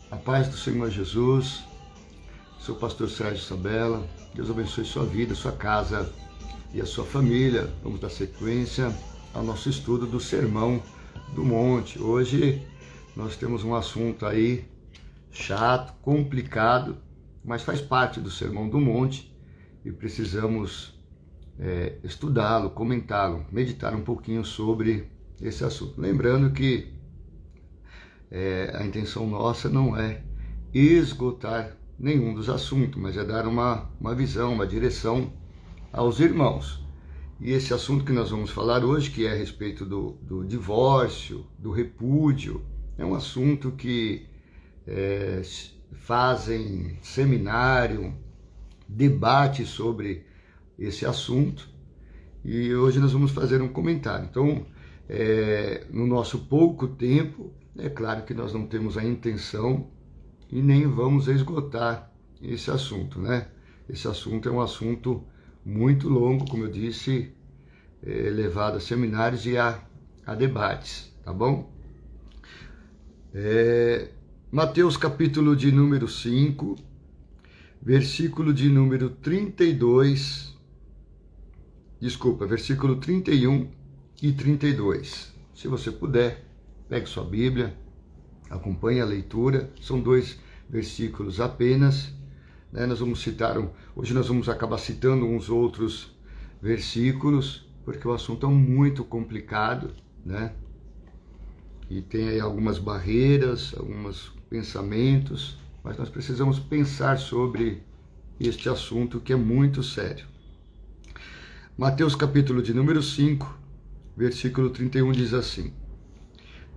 A paz do Senhor Jesus, sou o pastor Sérgio Sabella. Deus abençoe sua vida, sua casa e a sua família. Vamos dar sequência ao nosso estudo do Sermão do Monte. Hoje nós temos um assunto aí chato, complicado, mas faz parte do Sermão do Monte e precisamos estudá-lo, comentá-lo, meditar um pouquinho sobre esse assunto. Lembrando que a intenção nossa não é esgotar nenhum dos assuntos, mas é dar uma visão, uma direção aos irmãos. E esse assunto que nós vamos falar hoje, que é a respeito do divórcio, do repúdio, é um assunto que fazem seminário, debate sobre esse assunto, e hoje nós vamos fazer um comentário. Então, no nosso pouco tempo, é claro que nós não temos a intenção e nem vamos esgotar esse assunto, né? Esse assunto é um assunto muito longo, como eu disse, levado a seminários e a debates, tá bom? Mateus capítulo de número 5, versículo de número 32, versículo 31 e 32. Se você puder, pegue sua Bíblia, acompanhe a leitura, são 2 versículos apenas, né? Hoje nós vamos acabar citando uns outros versículos, porque o assunto é muito complicado, né? E tem aí algumas barreiras, alguns pensamentos, mas nós precisamos pensar sobre este assunto que é muito sério. Mateus capítulo de número 5, versículo 31 diz assim: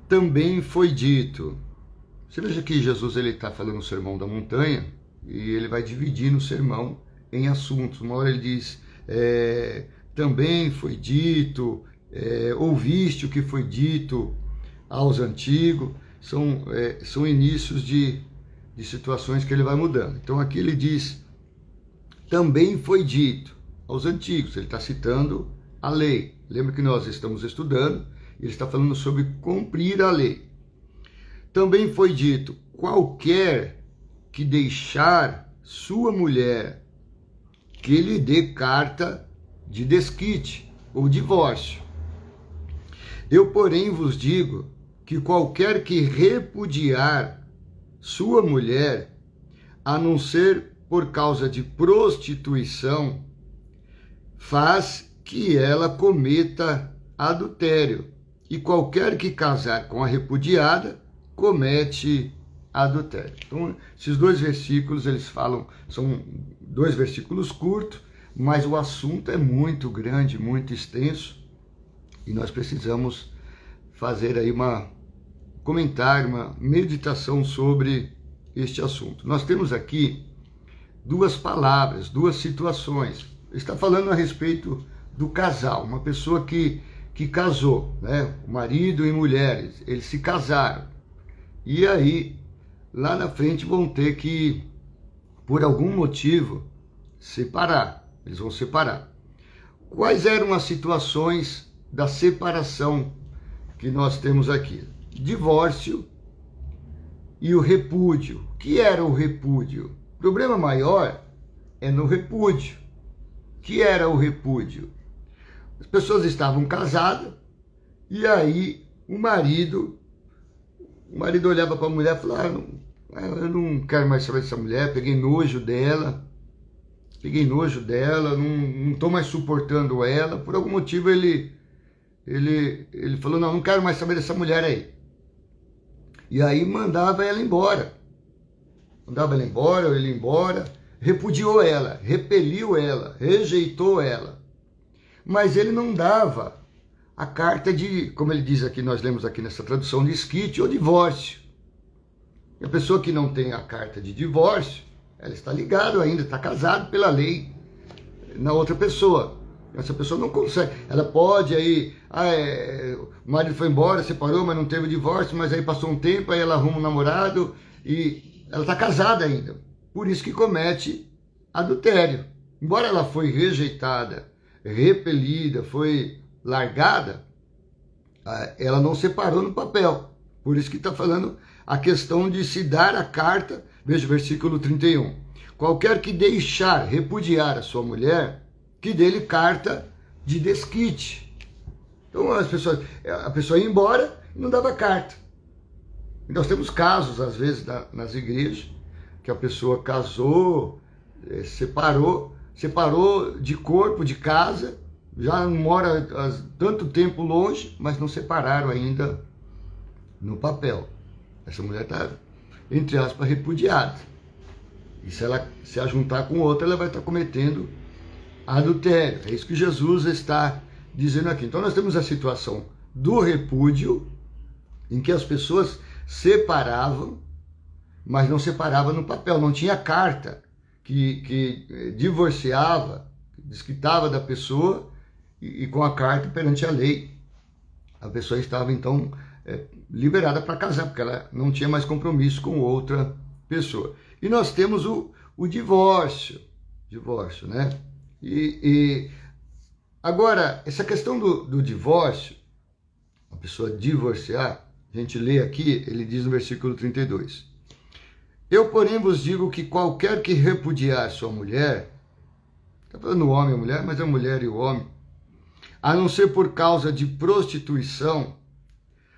também foi dito. Você veja que Jesus está falando o sermão da montanha e ele vai dividir no sermão em assuntos. Uma hora ele diz, também foi dito, ouviste o que foi dito aos antigos. São inícios de situações que ele vai mudando. Então aqui ele diz, também foi dito aos antigos. Ele está citando a lei. Lembra que nós estamos estudando, ele está falando sobre cumprir a lei. Também foi dito, qualquer que deixar sua mulher, que lhe dê carta de desquite ou divórcio. Eu, porém, vos digo que qualquer que repudiar sua mulher, a não ser por causa de prostituição, faz que ela cometa adultério. E qualquer que casar com a repudiada, comete adultério. Então, esses 2 versículos, eles falam, são 2 versículos curtos, mas o assunto é muito grande, muito extenso, e nós precisamos fazer aí comentário, uma meditação sobre este assunto. Nós temos aqui 2 palavras, 2 situações. Ele está falando a respeito do casal, uma pessoa que casou, né? O marido e mulher, eles se casaram. E aí, lá na frente vão ter que, por algum motivo, separar. Eles vão separar. Quais eram as situações da separação que nós temos aqui? Divórcio e o repúdio. O que era o repúdio? O problema maior é no repúdio. O que era o repúdio? As pessoas estavam casadas e aí o marido olhava para a mulher e falava, eu não quero mais saber dessa mulher, peguei nojo dela, não estou mais suportando ela. Por algum motivo ele falou, não quero mais saber dessa mulher aí. E aí mandava ela embora. Ele embora, repudiou ela, repeliu ela, rejeitou ela. Mas ele não dava a carta de, como ele diz aqui, nós lemos aqui nessa tradução, de desquite ou divórcio. E a pessoa que não tem a carta de divórcio, ela está ligada ainda, está casada pela lei na outra pessoa. Essa pessoa não consegue. Ela pode aí, o marido foi embora, separou, mas não teve divórcio, mas aí passou um tempo, aí ela arruma um namorado e ela está casada ainda. Por isso que comete adultério. Embora ela foi rejeitada, repelida, foi largada, ela não separou no papel. Por isso que está falando a questão de se dar a carta, veja o versículo 31. Qualquer que deixar, repudiar a sua mulher, que dê-lhe carta de desquite. Então a pessoa ia embora e não dava carta. E nós temos casos, às vezes, nas igrejas, que a pessoa casou, separou de corpo, de casa, já mora há tanto tempo longe, mas não separaram ainda no papel. Essa mulher está, entre aspas, repudiada. E se ela se ajuntar com outra, ela vai estar cometendo adultério. É isso que Jesus está dizendo aqui. Então nós temos a situação do repúdio, em que as pessoas separavam, mas não separavam no papel, não tinha carta que divorciava, desquitava da pessoa, e com a carta perante a lei, a pessoa estava então liberada para casar, porque ela não tinha mais compromisso com outra pessoa. E nós temos o divórcio, né? E agora, essa questão do divórcio, a pessoa divorciar, a gente lê aqui, ele diz no versículo 32. Eu, porém, vos digo que qualquer que repudiar sua mulher, está falando o homem e a mulher, mas é a mulher e o homem, a não ser por causa de prostituição,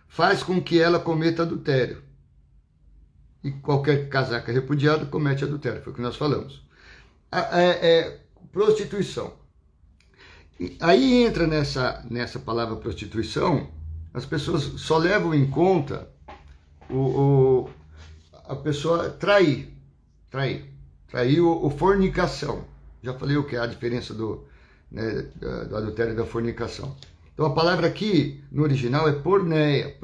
faz com que ela cometa adultério. E qualquer casaca repudiada comete adultério, foi o que nós falamos. Prostituição. E aí entra nessa palavra prostituição, as pessoas só levam em conta a pessoa trair ou fornicação. Já falei o que é a diferença do adultério e da fornicação. Então a palavra aqui no original é porneia,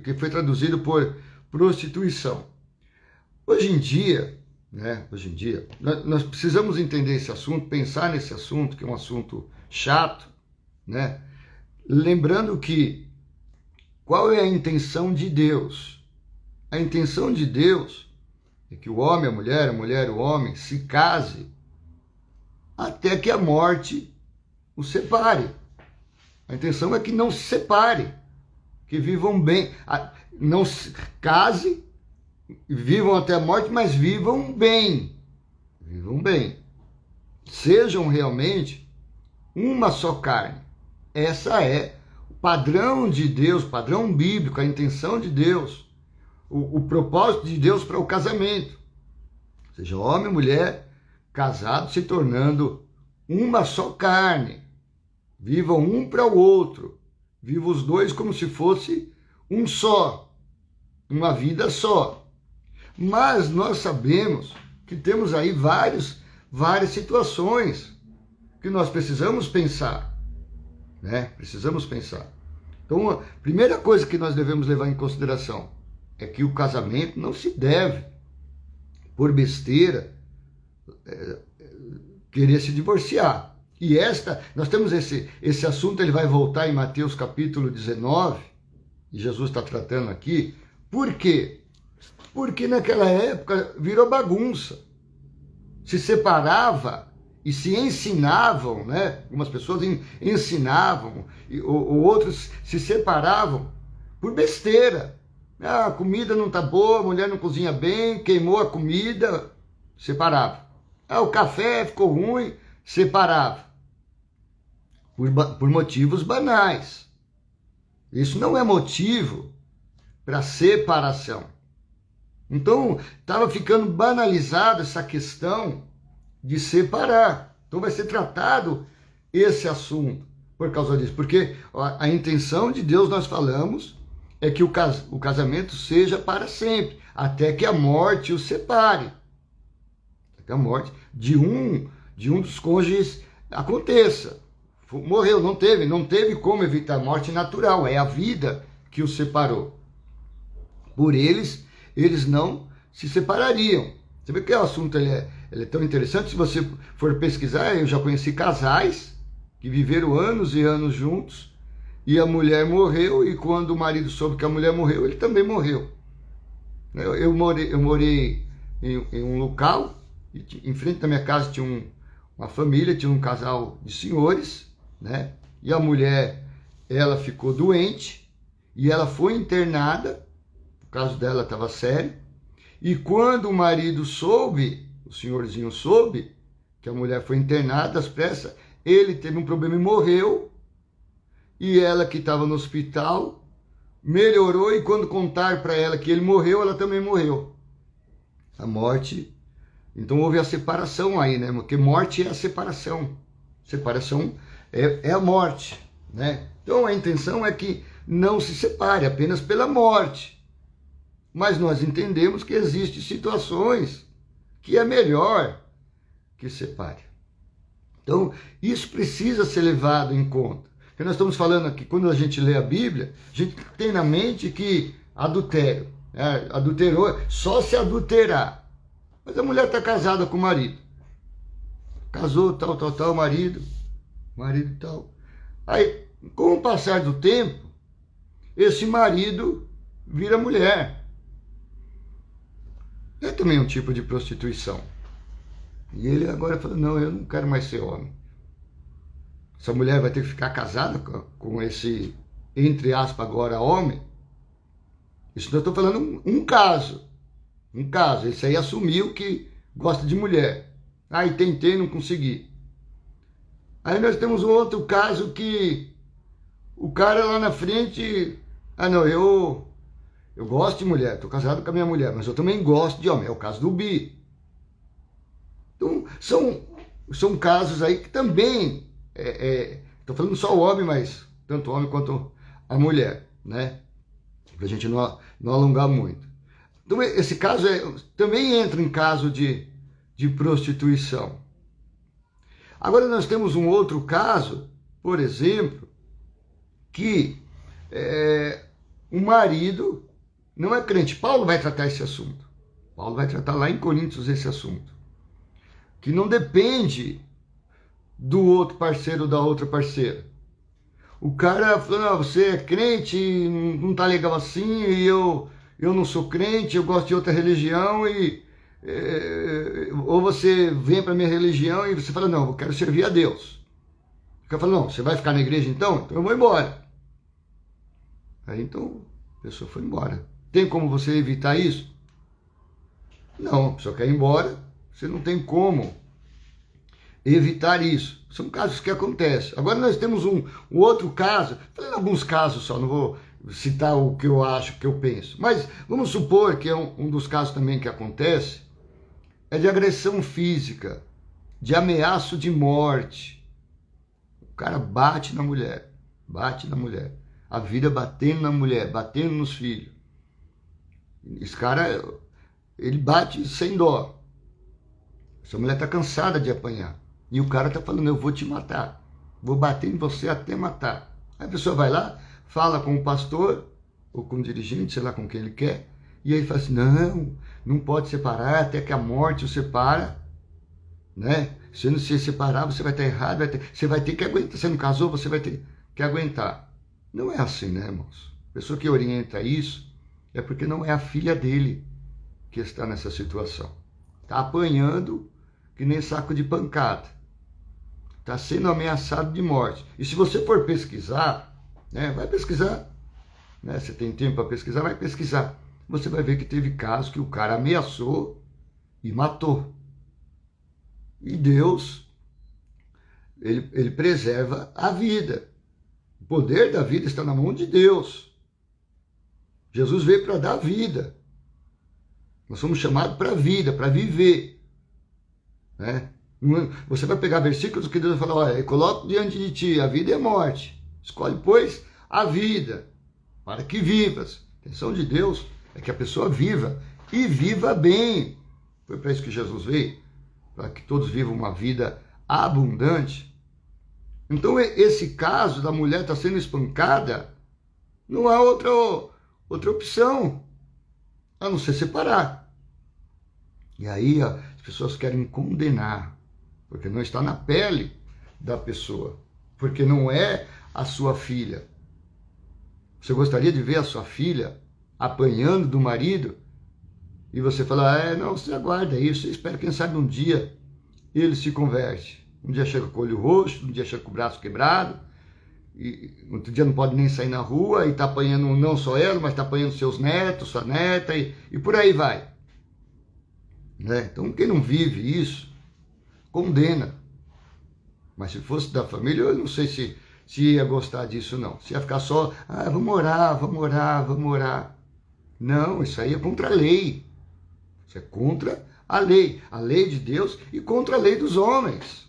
que foi traduzido por prostituição. Hoje em dia, nós precisamos entender esse assunto, pensar nesse assunto, que é um assunto chato, né? Lembrando que qual é a intenção de Deus? A intenção de Deus é que o homem, a mulher, o homem se case até que a morte o separe. A intenção é que não se separe, que vivam bem, não se case, vivam até a morte, mas vivam bem. Sejam realmente uma só carne. Essa é o padrão de Deus, padrão bíblico, a intenção de Deus, o propósito de Deus para o casamento. Seja homem e mulher, casados se tornando uma só carne. Vivam um para o outro. Vivam os dois como se fosse um só. Uma vida só. Mas nós sabemos que temos aí várias situações que nós precisamos pensar. Né? Precisamos pensar. Então, a primeira coisa que nós devemos levar em consideração é que o casamento não se deve, por besteira, querer se divorciar. E nós temos esse assunto, ele vai voltar em Mateus capítulo 19, e Jesus está tratando aqui. Por quê? Porque naquela época virou bagunça. Se separava e se ensinavam, né? Algumas pessoas ensinavam, ou outros se separavam por besteira. A comida não está boa, a mulher não cozinha bem, queimou a comida, separava. O café ficou ruim, separava. Por motivos banais. Isso não é motivo para separação. Então, estava ficando banalizada essa questão de separar. Então, vai ser tratado esse assunto por causa disso. Porque a intenção de Deus, nós falamos, é que o casamento seja para sempre, até que a morte o separe. Até a morte de um dos cônjuges aconteça. Morreu, não teve como evitar a morte natural, é a vida que o separou. Por eles não se separariam. Você vê que o assunto ele é tão interessante. Se você for pesquisar, eu já conheci casais que viveram anos e anos juntos, e a mulher morreu, e quando o marido soube que a mulher morreu, ele também morreu. Eu morei em um local, e em frente da minha casa tinha uma família, tinha um casal de senhores, né? E a mulher, ela ficou doente, e ela foi internada, caso dela estava sério. E quando o marido soube, o senhorzinho soube, que a mulher foi internada às pressas, ele teve um problema e morreu. E ela que estava no hospital melhorou, e quando contaram para ela que ele morreu, ela também morreu. A morte. Então houve a separação aí, né? Porque morte é a separação. Separação é a morte, né? Então a intenção é que não se separe apenas pela morte. Mas nós entendemos que existem situações que é melhor que separe. Então isso precisa ser levado em conta. Porque nós estamos falando aqui, quando a gente lê a Bíblia, a gente tem na mente que adultério, adulterou, só se adulterar. Mas a mulher está casada com o marido. Casou, tal, marido tal. Aí, com o passar do tempo, esse marido vira mulher. É também um tipo de prostituição. E ele agora falou, não, eu não quero mais ser homem. Essa mulher vai ter que ficar casada com esse, entre aspas, agora homem. Isso eu estou falando um caso. Um caso. Esse aí assumiu que gosta de mulher. Aí tentei, não consegui. Aí nós temos um outro caso que o cara lá na frente... Ah, não, eu gosto de mulher, estou casado com a minha mulher, mas eu também gosto de homem. É o caso do bi. Então, são casos aí que também... Estou falando só o homem, mas tanto o homem quanto a mulher, né? Para a gente não alongar muito. Então, esse caso também entra em caso de prostituição. Agora, nós temos um outro caso, por exemplo, que o marido não é crente. Paulo vai tratar esse assunto. Paulo vai tratar lá em Coríntios esse assunto. Que não depende do outro parceiro, da outra parceira. O cara falou, não, você é crente, não tá legal assim, e eu não sou crente, eu gosto de outra religião, ou você vem para minha religião e você fala, não, eu quero servir a Deus. O cara fala, não, você vai ficar na igreja então? Então eu vou embora. Aí então a pessoa foi embora. Tem como você evitar isso? Não, a pessoa quer ir embora, você não tem como evitar isso. São casos que acontecem. Agora nós temos um outro caso, falando alguns casos só, não vou citar o que eu acho, o que eu penso, mas vamos supor que é um dos casos também que acontece, é de agressão física, de ameaço de morte. O cara bate na mulher, a vida batendo na mulher, batendo nos filhos. Esse cara, ele bate sem dó. Essa mulher está cansada de apanhar. E o cara está falando, eu vou te matar. Vou bater em você até matar. Aí a pessoa vai lá, fala com o pastor, ou com o dirigente, sei lá com quem ele quer, e aí ele fala assim, não pode separar até que a morte o separa, né? Se não se separar, você vai estar errado, você vai ter que aguentar. Você não casou, você vai ter que aguentar. Não é assim, né, irmãos? A pessoa que orienta isso é porque não é a filha dele que está nessa situação. Está apanhando que nem saco de pancada. Está sendo ameaçado de morte. E se você for pesquisar, né, vai pesquisar. Né, você tem tempo para pesquisar, vai pesquisar. Você vai ver que teve casos que o cara ameaçou e matou. E Deus, ele preserva a vida. O poder da vida está na mão de Deus. Jesus veio para dar vida. Nós somos chamados para a vida, para viver. Né? Você vai pegar versículos que Deus vai falar, olha, eu coloco diante de ti a vida e a morte. Escolhe, pois, a vida, para que vivas. A intenção de Deus é que a pessoa viva, e viva bem. Foi para isso que Jesus veio, para que todos vivam uma vida abundante. Então, esse caso da mulher estar sendo espancada, não há outra opção, a não ser separar. E aí as pessoas querem condenar, porque não está na pele da pessoa, porque não é a sua filha. Você gostaria de ver a sua filha apanhando do marido? E você fala, não, você aguarda isso, você espera, quem sabe um dia ele se converte. Um dia chega com o olho roxo, um dia chega com o braço quebrado, e outro dia não pode nem sair na rua e está apanhando não só ela, mas está apanhando seus netos, sua neta e por aí vai. Né? Então quem não vive isso, condena. Mas se fosse da família, eu não sei se ia gostar disso não. Se ia ficar só, vamos orar, vamos orar, vamos orar. Não, isso aí é contra a lei. Isso é contra a lei de Deus e contra a lei dos homens.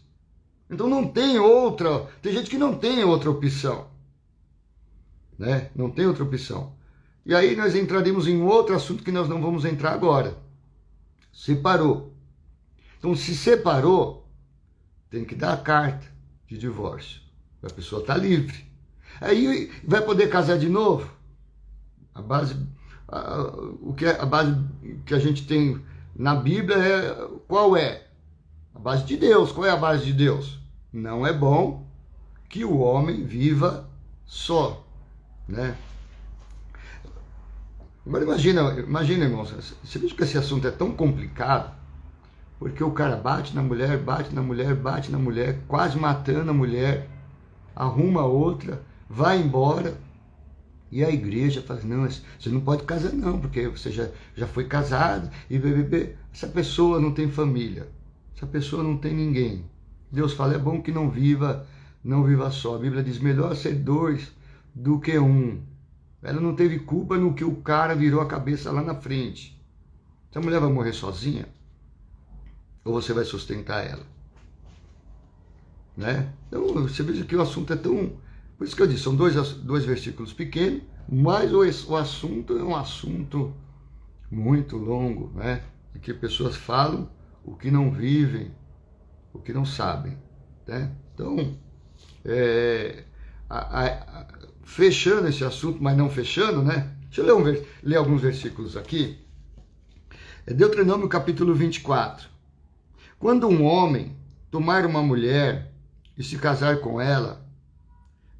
Então não tem outra, tem gente que não tem outra opção, né? Não tem outra opção. E aí nós entraremos em outro assunto que nós não vamos entrar agora. Separou. Então se separou, tem que dar a carta de divórcio. A pessoa está livre. Aí vai poder casar de novo? A base que a gente tem na Bíblia qual é? A base de Deus. Qual é a base de Deus? Não é bom que o homem viva só, né? Agora imagina, irmãos, você vê que esse assunto é tão complicado, porque o cara bate na mulher, bate na mulher, bate na mulher, quase matando a mulher, arruma outra, vai embora, e a igreja fala, não, você não pode casar não, porque você já foi casado, e bebê, essa pessoa não tem família, essa pessoa não tem ninguém. Deus fala, é bom que não viva só. A Bíblia diz, melhor ser dois do que um. Ela não teve culpa no que o cara virou a cabeça lá na frente. Essa mulher vai morrer sozinha? Ou você vai sustentar ela? Né? Então, você veja que o assunto é tão... Por isso que eu disse, são dois versículos pequenos, mas o assunto é um assunto muito longo, né? De que pessoas falam o que não vivem, o que não sabem, né? Então, fechando esse assunto, mas não fechando, né? Deixa eu ler alguns versículos aqui. Deuteronômio capítulo 24. Quando um homem tomar uma mulher e se casar com ela,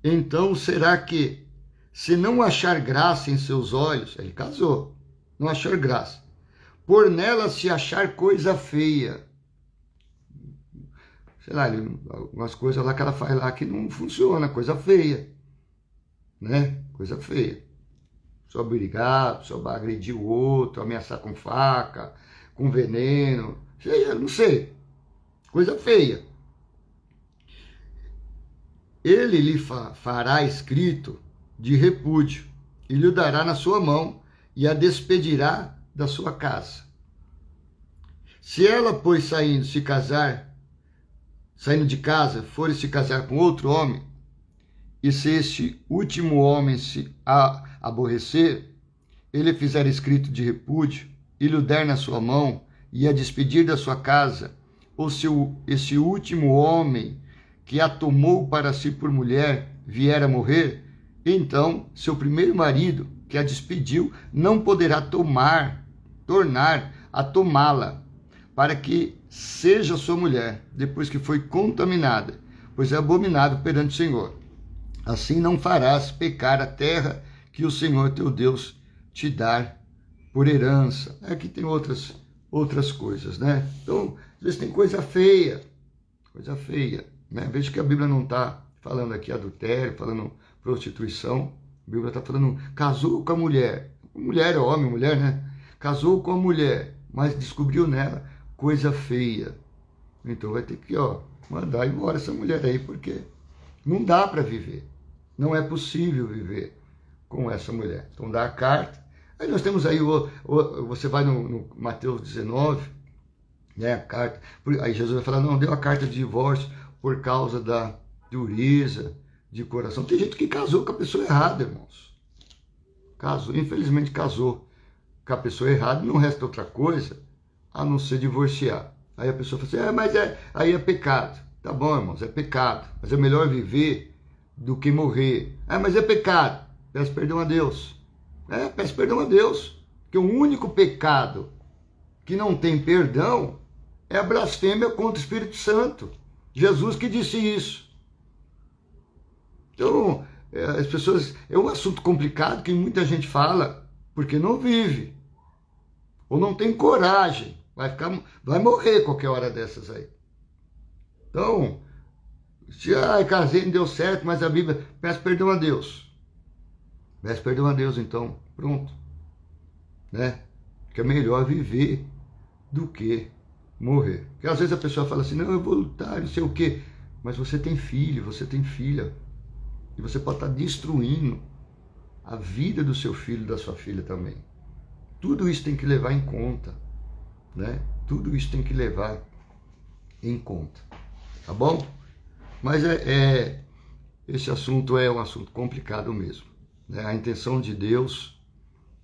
então será que, se não achar graça em seus olhos, ele casou, não achar graça, por nela se achar coisa feia, sei lá, algumas coisas lá que ela faz lá que não funciona, coisa feia, né? Coisa feia. Só brigar, só agredir o outro, ameaçar com faca, com veneno, não sei, coisa feia. Ele lhe fará escrito de repúdio e lhe dará na sua mão e a despedirá da sua casa. Se ela, pois, saindo de casa, for se casar com outro homem, e se este último homem se aborrecer, ele fizer escrito de repúdio e lhe der na sua mão e a despedir da sua casa, ou se esse último homem que a tomou para si por mulher vier a morrer, então seu primeiro marido, que a despediu, não poderá tornar a tomá-la, para que seja sua mulher, depois que foi contaminada, pois é abominável perante o Senhor. Assim não farás pecar a terra que o Senhor teu Deus te dá por herança. Aqui tem outras coisas, né? Então, às vezes tem coisa feia, né? Veja que a Bíblia não está falando aqui adultério, falando prostituição. A Bíblia está falando, casou com a mulher. Mulher é homem, mulher, né? Casou com a mulher, mas descobriu nela coisa feia. Então vai ter que, mandar embora essa mulher aí, porque não dá para viver. Não é possível viver com essa mulher. Então dá a carta. Aí nós temos aí, você vai no Mateus 19, né, a carta. Aí Jesus vai falar, não, deu a carta de divórcio por causa da dureza de coração. Tem gente que casou com a pessoa errada, irmãos. Infelizmente casou com a pessoa errada, não resta outra coisa a não ser divorciar. Aí a pessoa fala assim, mas aí é pecado. Tá bom, irmãos, é pecado, mas é melhor viver do que morrer. Mas é pecado. Peço perdão a Deus. Peço perdão a Deus. Porque o único pecado que não tem perdão é a blasfêmia contra o Espírito Santo. Jesus que disse isso. Então, as pessoas... É um assunto complicado que muita gente fala porque não vive. Ou não tem coragem. Vai morrer qualquer hora dessas aí. Então, Se casei, não deu certo, mas a Bíblia, peço perdão a Deus. Peço perdão a Deus, então, pronto. Né? Que é melhor viver do que morrer. Porque às vezes a pessoa fala assim, não, eu vou lutar, não sei o quê. Mas você tem filho, você tem filha. E você pode estar destruindo a vida do seu filho e da sua filha também. Tudo isso tem que levar em conta. Né? Tudo isso tem que levar em conta. Tá bom? Mas esse assunto é um assunto complicado mesmo. Né? A intenção de Deus,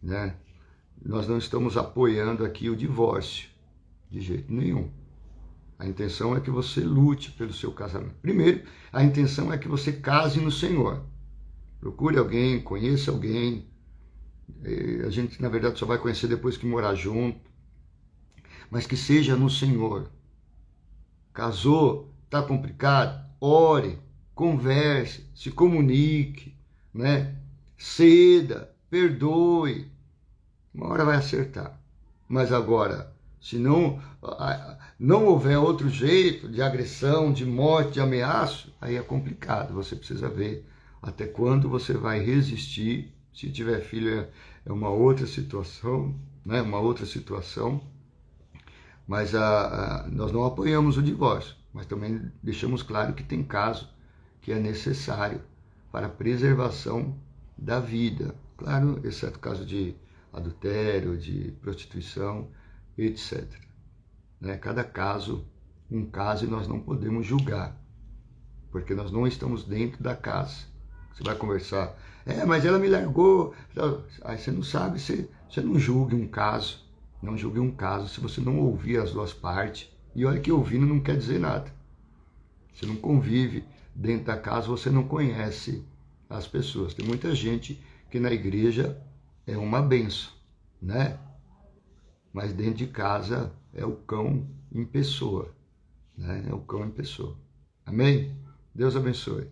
né? Nós não estamos apoiando aqui o divórcio, de jeito nenhum. A intenção é que você lute pelo seu casamento. Primeiro, a intenção é que você case no Senhor. Procure alguém, conheça alguém. A gente, na verdade, só vai conhecer depois que morar junto. Mas que seja no Senhor. Casou, está complicado? Ore, converse, se comunique, né? Ceda, perdoe. Uma hora vai acertar. Mas agora, se não houver outro jeito de agressão, de morte, de ameaça, aí é complicado. Você precisa ver até quando você vai resistir. Se tiver filho é uma outra situação, né? Uma outra situação. Mas nós não apoiamos o divórcio, mas também deixamos claro que tem caso que é necessário para a preservação da vida. Claro, exceto caso de adultério, de prostituição, etc. Né? Cada caso, um caso, e nós não podemos julgar, porque nós não estamos dentro da casa. Você vai conversar, mas ela me largou. Aí você não sabe, você não julgue um caso. Não julgue um caso se você não ouvir as duas partes. E olha que ouvindo não quer dizer nada. Você não convive dentro da casa, você não conhece as pessoas. Tem muita gente que na igreja é uma benção, né? Mas dentro de casa é o cão em pessoa, né? É o cão em pessoa. Amém? Deus abençoe.